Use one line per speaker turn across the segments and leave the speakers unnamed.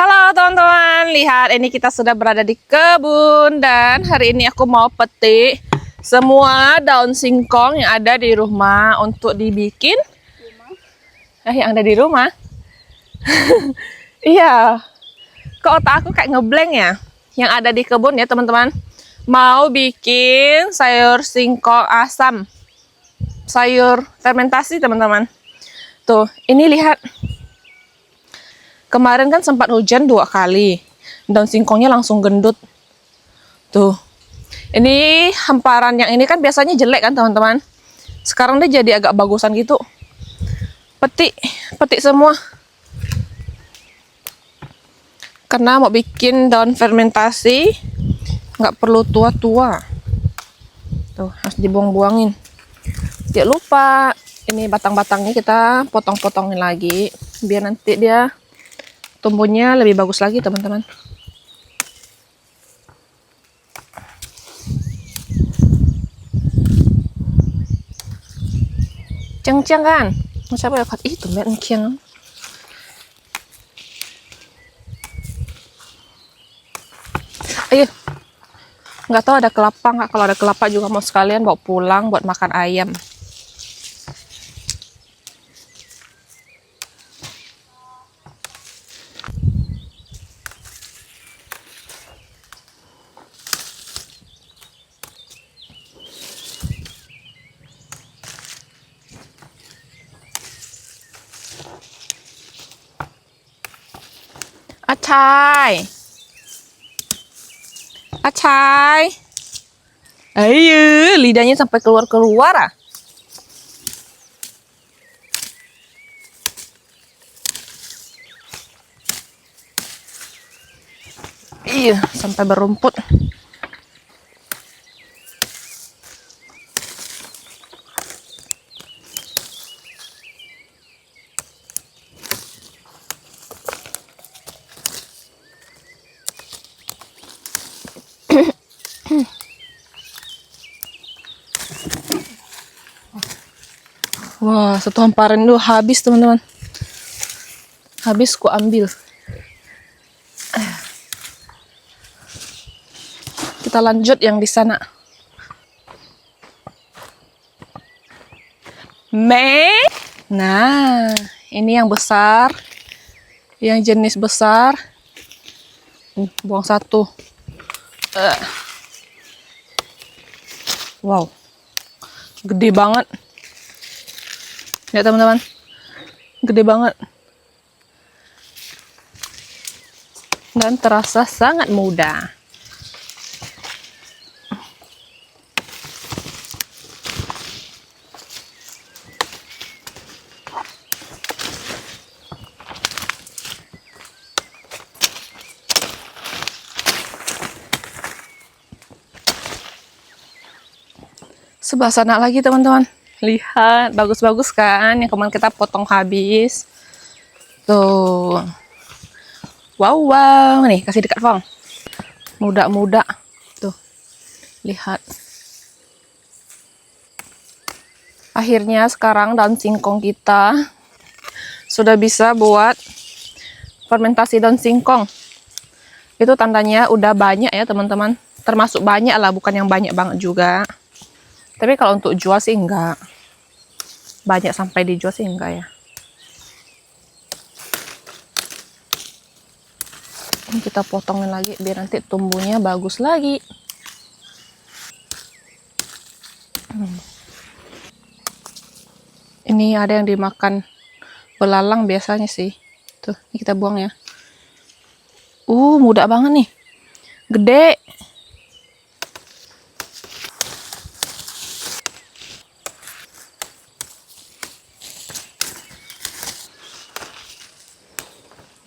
Halo teman-teman, lihat ini kita sudah berada di kebun dan hari ini aku mau petik semua daun singkong yang ada di rumah untuk dibikin yang ada di rumah. Iya, kok otak aku kayak ngeblank ya. Yang ada di kebun ya teman-teman. Mau bikin sayur singkong asam, sayur fermentasi teman-teman. Tuh, ini lihat. Kemarin kan sempat hujan 2 kali. Daun singkongnya langsung gendut. Tuh. Ini hamparan yang ini kan biasanya jelek kan teman-teman. Sekarang dia jadi agak bagusan gitu. Petik semua. Karena mau bikin daun fermentasi, nggak perlu tua-tua. Tuh, harus dibuang-buangin. Jangan lupa, ini batang-batangnya kita potong-potongin lagi. Biar nanti dia tumbuhnya lebih bagus lagi teman-teman. Ceng-ceng kan? Siapa ya? Ih, tumben kiang. Ayo. Nggak tahu ada kelapa nggak? Kalau ada kelapa juga mau sekalian bawa pulang buat makan ayam. Acai. Acai. Ayo, lidahnya sampai keluar-keluar ah. Iya, sampai berumput. Wah, satu hamparan itu habis teman-teman. Habis ku ambil. Kita lanjut yang di sana. Nah, ini yang besar. Yang jenis besar. Buang satu. Wow. Gede banget. Ya teman-teman, gede banget dan terasa sangat mudah. Sebelah sana lagi teman-teman. Lihat, bagus-bagus kan yang kemarin kita potong habis. Tuh. Wow. Nih, kasih dekat Fong. Muda-muda. Tuh. Lihat. Akhirnya sekarang daun singkong kita sudah bisa buat fermentasi daun singkong. Itu tandanya udah banyak ya teman-teman. Termasuk banyak lah, bukan yang banyak banget juga. Tapi kalau untuk jual sih enggak. Banyak sampai dijual sih enggak ya. Ini kita potongin lagi biar nanti tumbuhnya bagus lagi. Ini ada yang dimakan belalang biasanya sih. Tuh, ini kita buang ya. Muda banget nih. Gede.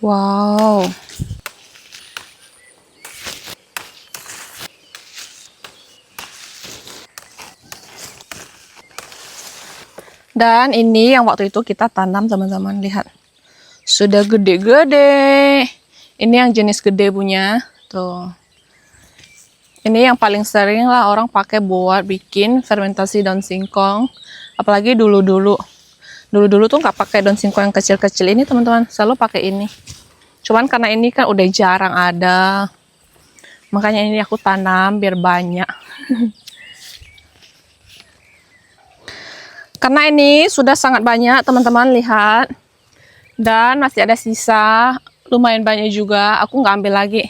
Wow. Dan ini yang waktu itu kita tanam teman-teman, lihat. Sudah gede-gede. Ini yang jenis gede punya. Tuh. Ini yang paling sering lah orang pakai buat bikin fermentasi daun singkong. Apalagi dulu-dulu. Dulu-dulu tuh nggak pakai daun singkong yang kecil-kecil ini teman-teman. Selalu pakai ini. Cuman karena ini kan udah jarang ada, makanya ini aku tanam biar banyak. Karena ini sudah sangat banyak, teman-teman lihat. Dan masih ada sisa, lumayan banyak juga. Aku nggak ambil lagi.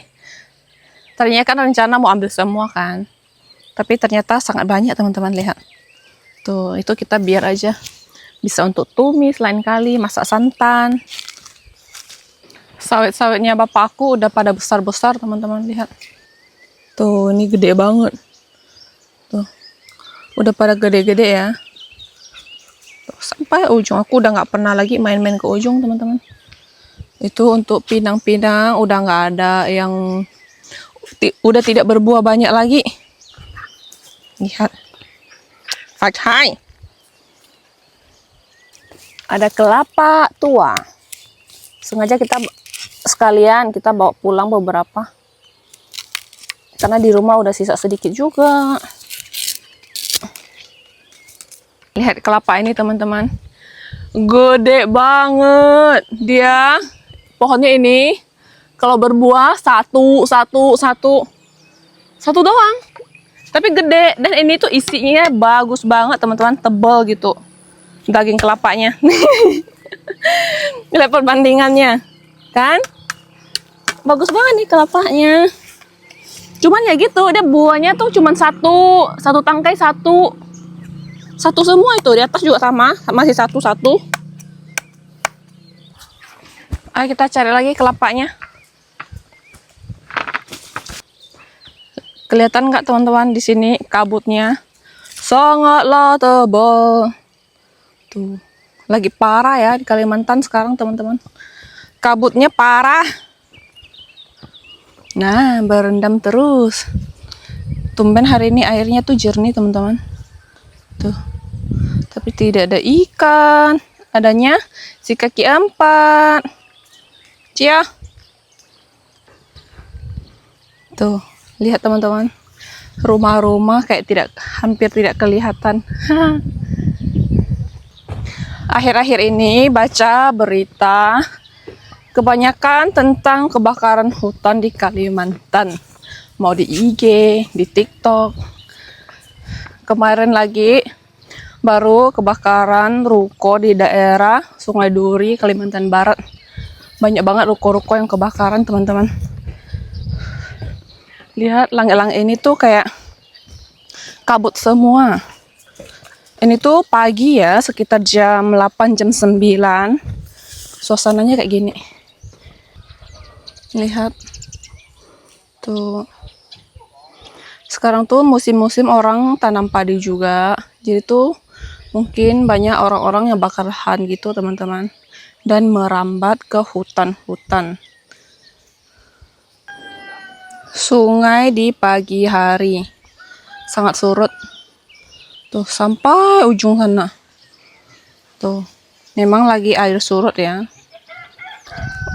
Tadinya kan rencana mau ambil semua kan. Tapi ternyata sangat banyak, teman-teman lihat. Tuh, itu kita biar aja. Bisa untuk tumis lain kali, masak santan. Sawit-sawitnya bapakku udah pada besar-besar, teman-teman lihat. Tuh, ini gede banget. Tuh, udah pada gede-gede ya. Sampai ujung, aku udah nggak pernah lagi main-main ke ujung, teman-teman. Itu untuk pinang-pinang udah nggak ada, yang udah tidak berbuah banyak lagi. Lihat, hai, ada kelapa tua. Sengaja kita sekalian kita bawa pulang beberapa, karena di rumah udah sisa sedikit juga. Lihat kelapa ini, teman-teman, gede banget dia. Pohonnya ini kalau berbuah satu doang, tapi gede. Dan ini tuh isinya bagus banget, teman-teman, tebal gitu daging kelapanya. Lihat perbandingannya kan, bagus banget nih kelapanya. Cuman ya gitu, dia buahnya tuh cuman satu tangkai, satu semua. Itu di atas juga sama, masih satu. Ayo kita cari lagi kelapanya. Kelihatan nggak, teman-teman, di sini kabutnya sangatlah tebal. Tuh, lagi parah ya di Kalimantan sekarang, teman-teman. Kabutnya parah. Nah, berendam terus. Tumben hari ini airnya tuh jernih, teman-teman. Tuh, tapi tidak ada ikan, adanya si kaki 4. Cia. Tuh, lihat, teman-teman, rumah-rumah kayak hampir tidak kelihatan. Akhir-akhir ini baca berita kebanyakan tentang kebakaran hutan di Kalimantan, mau di IG, di TikTok. Kemarin lagi baru kebakaran ruko di daerah Sungai Duri, Kalimantan Barat. Banyak banget ruko-ruko yang kebakaran, teman-teman. Lihat, langit-langit ini tuh kayak kabut semua. Ini tuh pagi ya, sekitar jam 8, jam 9. Suasananya kayak gini. Lihat. Tuh. Sekarang tuh musim-musim orang tanam padi juga. Jadi tuh mungkin banyak orang-orang yang bakar lahan gitu, teman-teman. Dan merambat ke hutan-hutan. Sungai di pagi hari sangat surut. Tuh, sampai ujung sana. Tuh, memang lagi air surut ya.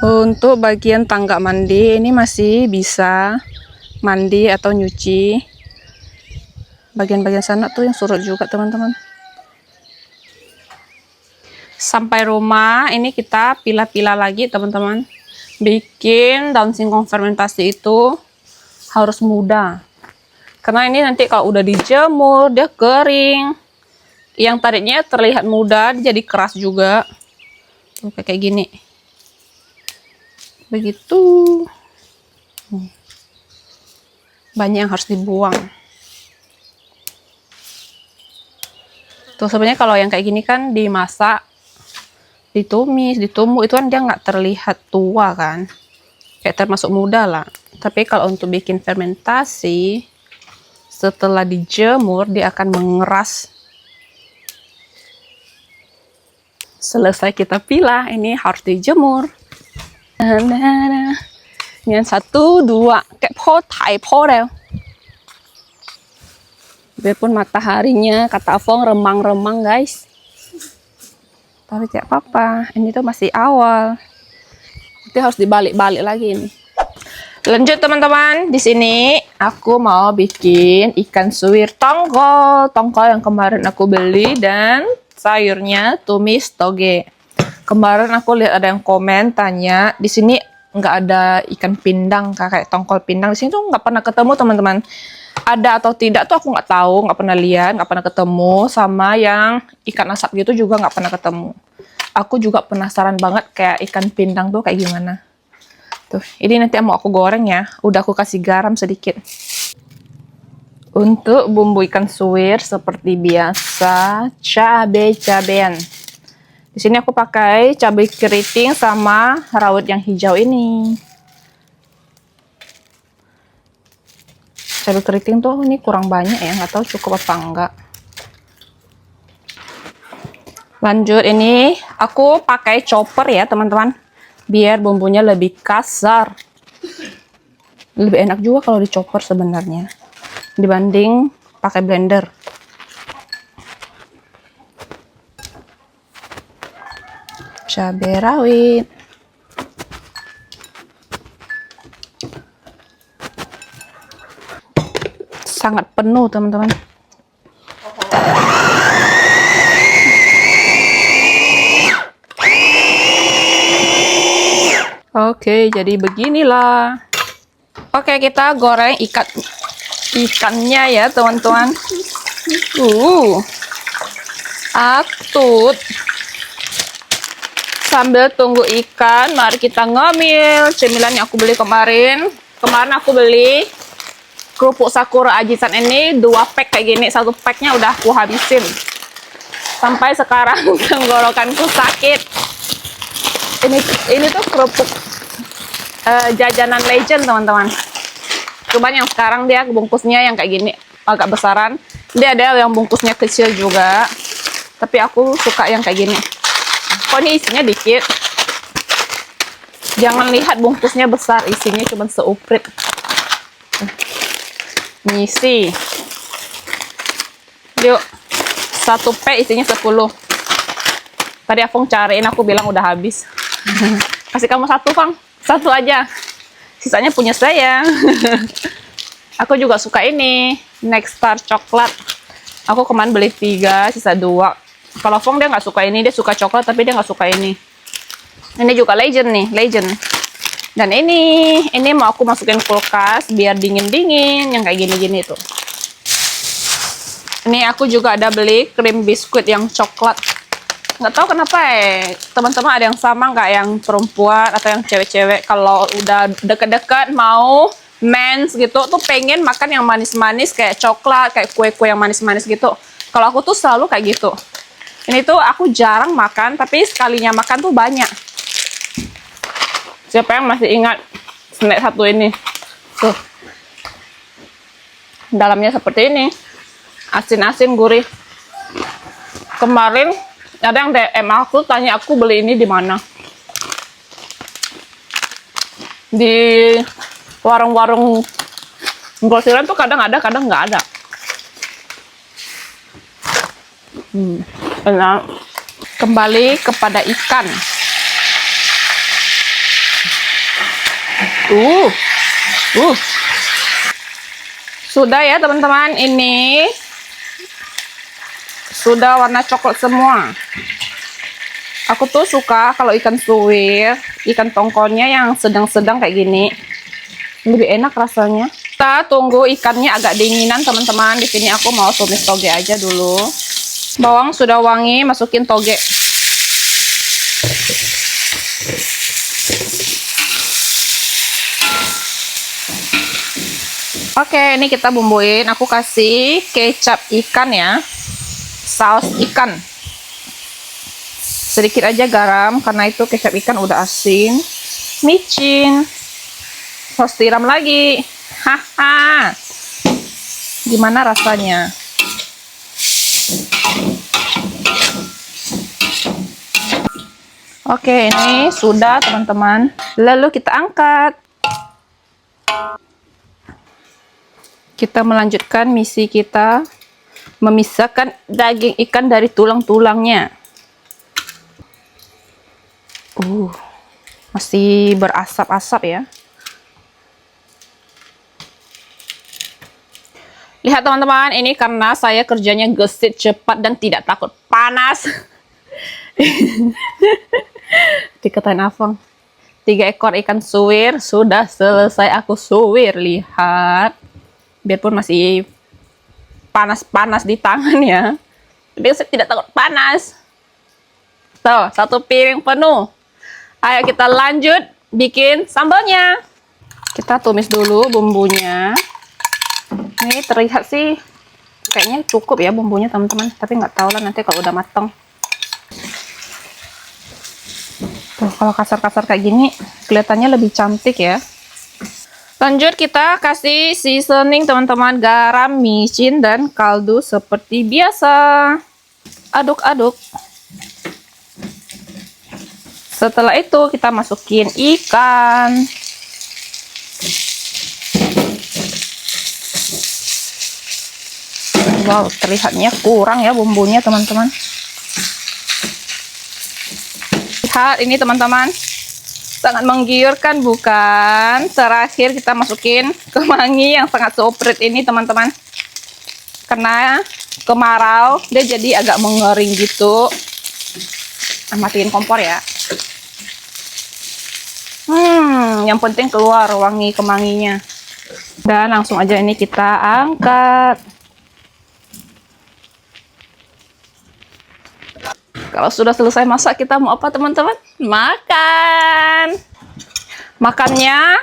Untuk bagian tangga mandi ini masih bisa mandi atau nyuci. Bagian-bagian sana tuh yang surut juga, teman-teman. Sampai rumah ini kita pilah-pilah lagi, teman-teman. Bikin daun singkong fermentasi itu harus mudah. Karena ini nanti kalau udah dijemur, dia kering. Yang tadinya terlihat mudah jadi keras juga. Tuh, kayak gini. Begitu. Banyak yang harus dibuang. Tuh, sebenarnya kalau yang kayak gini kan dimasak, ditumis, ditumbuk, itu kan dia nggak terlihat tua kan. Kayak termasuk muda lah. Tapi kalau untuk bikin fermentasi, setelah dijemur, dia akan mengeras. Selesai kita pilah, ini harus dijemur. Yang 1, 2, kayak po deh. Biarpun mataharinya kata Fong remang-remang, guys. Tapi tidak apa-apa, ini tuh masih awal. Itu harus dibalik-balik lagi ini. Lanjut, teman-teman. Di sini aku mau bikin ikan suwir tongkol. Tongkol yang kemarin aku beli, dan sayurnya tumis toge. Kemarin aku lihat ada yang komen tanya, di sini nggak ada ikan pindang kayak tongkol pindang. Di sini tuh nggak pernah ketemu teman-teman. Ada atau tidak tuh aku nggak tahu, nggak pernah lihat, nggak pernah ketemu. Sama yang ikan asap gitu juga nggak pernah ketemu. Aku juga penasaran banget kayak ikan pindang tuh kayak gimana. Tuh, ini nanti mau aku goreng ya. Udah aku kasih garam sedikit. Untuk bumbu ikan suwir seperti biasa, cabai-cabean. Di sini aku pakai cabai keriting sama rawit yang hijau ini. Cabai keriting tuh ini kurang banyak ya, nggak tahu cukup apa enggak. Lanjut, ini aku pakai chopper ya teman-teman, biar bumbunya lebih kasar. Lebih enak juga kalau di chopper sebenarnya dibanding pakai blender. Cabai rawit, sangat penuh teman-teman. Oke, jadi beginilah. Oke, kita goreng ikannya ya teman-teman. Atut. Sambil tunggu ikan, mari kita ngemil cemilan yang aku beli kemarin. Kemarin aku beli kerupuk Sakura Ajisan ini 2 pack kayak gini. 1 packnya udah aku habisin. Sampai sekarang tenggorokanku sakit. Ini tuh kerupuk jajanan legend teman-teman. Cuman yang sekarang dia bungkusnya yang kayak gini agak besaran. Dia ada yang bungkusnya kecil juga. Tapi aku suka yang kayak gini. Kok ini isinya dikit? Jangan lihat bungkusnya besar, isinya cuma seuprit. Ngisi. Yuk, 1 pack isinya 10. Tadi Afong cariin, aku bilang udah habis. Kasih kamu 1, Fang. 1 aja. Sisanya punya saya. Aku juga suka ini. Next Star coklat. Aku kemarin beli 3, sisa 2. Kalau Fong dia nggak suka ini, dia suka coklat tapi dia nggak suka ini. Ini juga legend nih, legend. Dan ini mau aku masukin kulkas biar dingin-dingin, yang kayak gini-gini tuh. Ini aku juga ada beli krim biskuit yang coklat. Nggak tahu kenapa teman-teman ada yang sama nggak, yang perempuan atau yang cewek-cewek kalau udah deket-deket mau mens gitu tuh pengen makan yang manis-manis kayak coklat, kayak kue-kue yang manis-manis gitu. Kalau aku tuh selalu kayak gitu. Ini tuh aku jarang makan, tapi sekalinya makan tuh banyak. Siapa yang masih ingat snack satu ini? Tuh. Dalamnya seperti ini. Asin-asin, gurih. Kemarin ada yang DM aku, tanya aku beli ini di mana. Di warung-warung grosiran tuh kadang ada, kadang nggak ada. Nah, kembali kepada ikan. Sudah ya teman-teman, ini sudah warna coklat semua. Aku tuh suka kalau ikan suwir, ikan tongkolnya yang sedang-sedang kayak gini. Lebih enak rasanya. Kita tunggu ikannya agak dinginan teman-teman. Di sini aku mau tumis toge aja dulu. Bawang sudah wangi, masukin toge. Oke, ini kita bumbuin. Aku kasih kecap ikan ya. Saus ikan. Sedikit aja garam, karena itu kecap ikan udah asin. Micin. Saus tiram lagi. Haha. Gimana rasanya? Oke, ini sudah teman-teman. Lalu kita angkat. Kita melanjutkan misi kita, memisahkan daging ikan dari tulang-tulangnya. Masih berasap-asap ya. Lihat teman-teman, ini karena saya kerjanya gesit, cepat, dan tidak takut panas. Dikatain Afang, 3 ekor ikan suwir sudah selesai aku suwir. Lihat. Biarpun masih panas-panas di tangan ya. Tapi saya tidak takut panas. Tuh, 1 piring penuh. Ayo kita lanjut bikin sambalnya. Kita tumis dulu bumbunya. Ini terlihat sih kayaknya cukup ya bumbunya teman-teman. Tapi nggak tahu lah nanti kalau udah matang. Tuh, kalau kasar-kasar kayak gini kelihatannya lebih cantik ya. Lanjut kita kasih seasoning teman-teman, garam, micin, dan kaldu seperti biasa. Aduk-aduk. Setelah itu kita masukin ikan. Wow, terlihatnya kurang ya bumbunya teman-teman. Lihat ini teman-teman, sangat menggiurkan bukan? Terakhir kita masukin kemangi yang sangat soprit ini teman-teman. Karena kemarau dia jadi agak mengering gitu. Matiin kompor ya. Yang penting keluar wangi kemanginya. Dan langsung aja ini kita angkat. Kalau sudah selesai masak, kita mau apa teman-teman? Makan. Makannya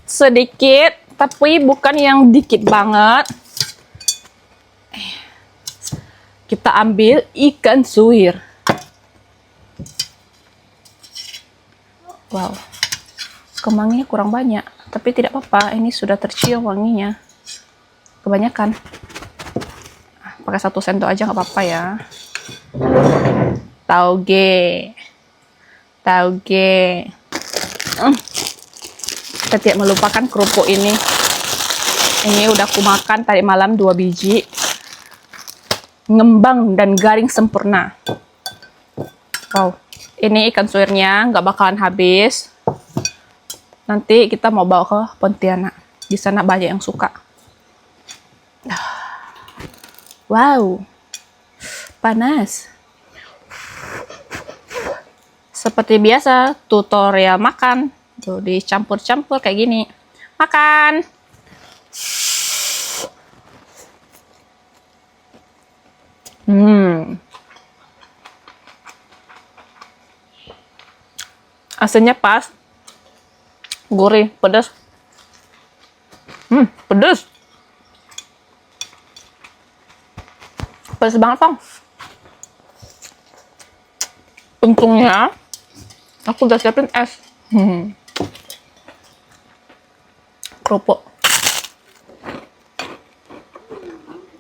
sedikit, tapi bukan yang dikit banget. Kita ambil ikan suwir. Wow, kemanginya kurang banyak, tapi tidak apa-apa. Ini sudah tercium wanginya. Kebanyakan. Pakai 1 sendok aja nggak apa-apa ya. Tauge. Kita tidak melupakan kerupuk ini. Ini udah aku makan tadi malam 2 biji. Ngembang dan garing sempurna. Wow, ini ikan suwirnya nggak bakalan habis. Nanti kita mau bawa ke Pontianak. Di sana banyak yang suka. Wow, panas. Seperti biasa, tutorial makan. Tuh, dicampur-campur kayak gini. Makan. Asinnya pas. Gurih, pedas. Pedas. Pedas banget, Bang. Untungnya aku udah siapin es. Kerupuk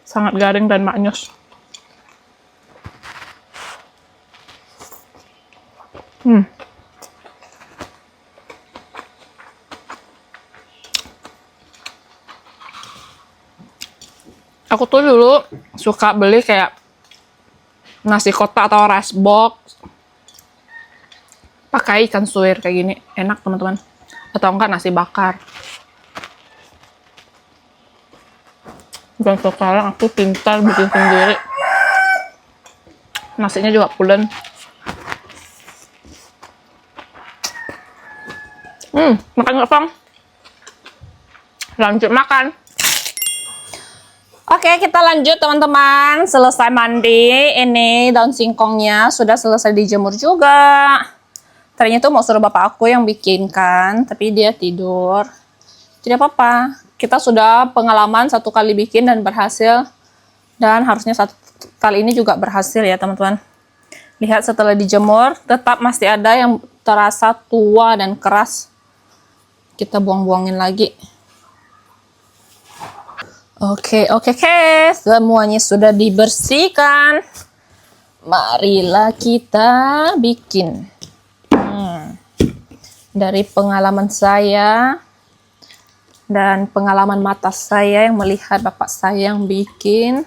sangat garing dan maknyus. Aku tuh dulu suka beli kayak nasi kotak atau rice box pakai ikan suwir kayak gini, enak teman-teman. Atau enggak nasi bakar. Dan sekarang aku pintar bikin sendiri. Nasinya juga pulen. Makan nggak, Bang? Lanjut makan. Oke, kita lanjut teman-teman. Selesai mandi, ini daun singkongnya sudah selesai dijemur juga. Tadinya tuh mau suruh bapak aku yang bikinkan, tapi dia tidur. Tidak apa-apa, kita sudah pengalaman 1 kali bikin dan berhasil. Dan harusnya 1 kali ini juga berhasil ya teman-teman. Lihat setelah dijemur, tetap masih ada yang terasa tua dan keras. Kita buang-buangin lagi. Oke, semuanya sudah dibersihkan. Marilah kita bikin. Dari pengalaman saya dan pengalaman mata saya yang melihat bapak saya yang bikin.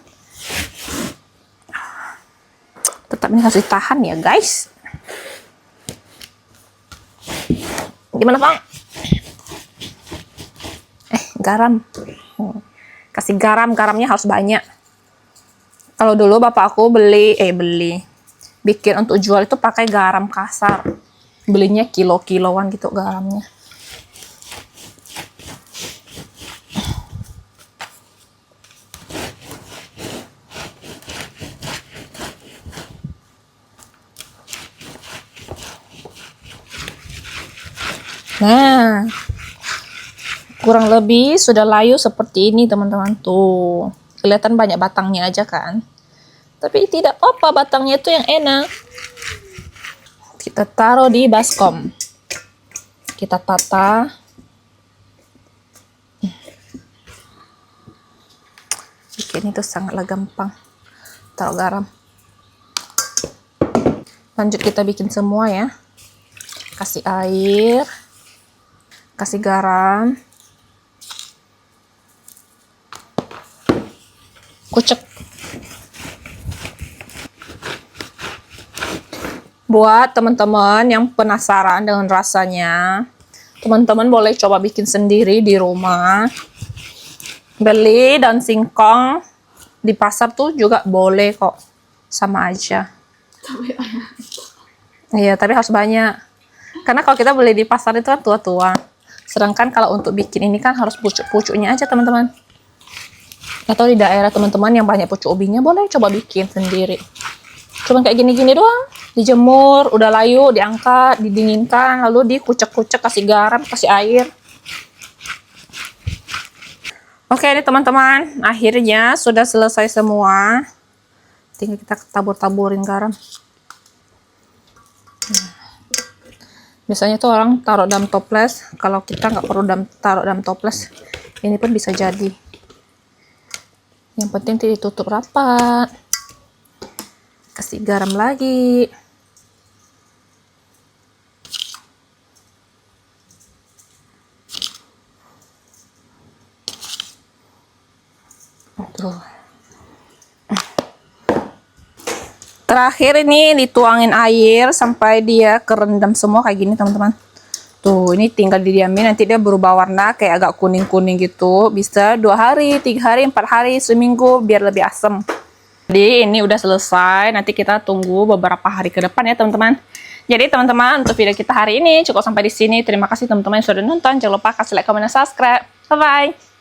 Tetap ini harus ditahan ya guys. Gimana, Bang? Garam. Kasih garamnya harus banyak. Kalau dulu bapak aku bikin untuk jual itu pakai garam kasar. belinya kilo-kiloan gitu garamnya. Nah, kurang lebih sudah layu seperti ini teman-teman. Tuh, kelihatan banyak batangnya aja kan. Tapi tidak apa-apa, batangnya itu yang enak. Kita taruh di baskom. Kita tata. Bikin itu sangatlah gampang. Taruh garam. Lanjut kita bikin semua ya. Kasih air. Kasih garam. Kucek. Buat teman-teman yang penasaran dengan rasanya, teman-teman boleh coba bikin sendiri di rumah. Beli daun singkong di pasar tuh juga boleh kok, sama aja. Iya, tapi harus banyak. Karena kalau kita beli di pasar itu kan tua-tua. Sedangkan kalau untuk bikin ini kan harus pucuk-pucuknya aja teman-teman. Atau di daerah teman-teman yang banyak pucuk ubinya, boleh coba bikin sendiri. Cuman kayak gini-gini doang. Dijemur, udah layu, diangkat, didinginkan, lalu dikucek-kucek, kasih garam, kasih air. Oke ini teman-teman, akhirnya sudah selesai semua. Tinggal kita tabur-taburin garam. Biasanya tuh orang taruh dalam toples. Kalau kita nggak perlu taruh dalam toples, ini pun bisa jadi. Yang penting ditutup rapat. Kasih garam lagi. Tuh. Terakhir ini dituangin air sampai dia kerendam semua kayak gini teman-teman. Tuh ini tinggal didiamin, nanti dia berubah warna kayak agak kuning-kuning gitu. Bisa 2 hari, 3 hari, 4 hari, seminggu biar lebih asem. Jadi ini udah selesai, nanti kita tunggu beberapa hari ke depan ya teman-teman. Jadi teman-teman untuk video kita hari ini cukup sampai di sini. Terima kasih teman-teman yang sudah nonton. Jangan lupa kasih like, comment, dan subscribe. Bye-bye.